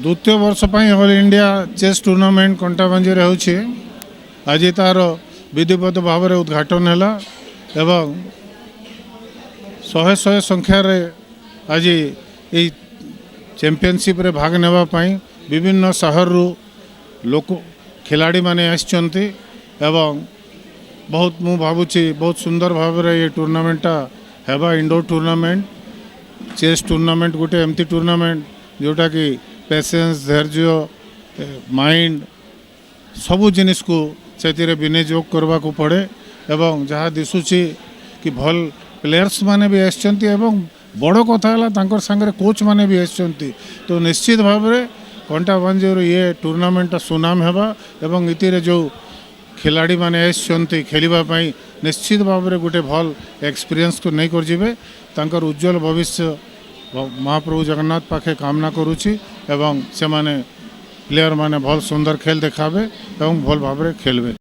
द्वितीय वर्ष all India chess tournament Kantabanji होछि। आज तार विधिवत भाव में उद्घाटन है एवं शहे शहे संख्यार आज ये चैंपियनशिप रे भाग नेबा पई विभिन्न शहर लोक खिलाड़ी माने आछंती एवं बहुत मु भावुची बहुत सुंदर भाव में ये टूर्नामेंटा हेबा इंडोर टूर्नामेंट चेस टूर्नामेंट गोटे एमती टूर्नामेंट जोटा कि पेशेंस धैर्य माइंड सबू जिनिस को से विनियोग करने को पड़े एवं जहाँ दिशुची कि भल प्लेयर्स माने भी आसचंती एवं बड़ कथा है सांगे कोच माने भी आसचंती। तो निश्चित भाव में कंटाबांजीर ये टूर्नामेंट सुनाम हेबा एवं इतिरे जो खिलाड़ी माने आसचंती खेलिबाई निश्चित भाव में गोटे भल एक्सपीरियंस को नहीं कर जिवे तांकर उज्जवल भविष्य महाप्रभु जगन्नाथ पाखे कामना करुछि एवं से माने प्लेयर माने भल सुंदर खेल देखाबे एवं भल भाव में खेलबे।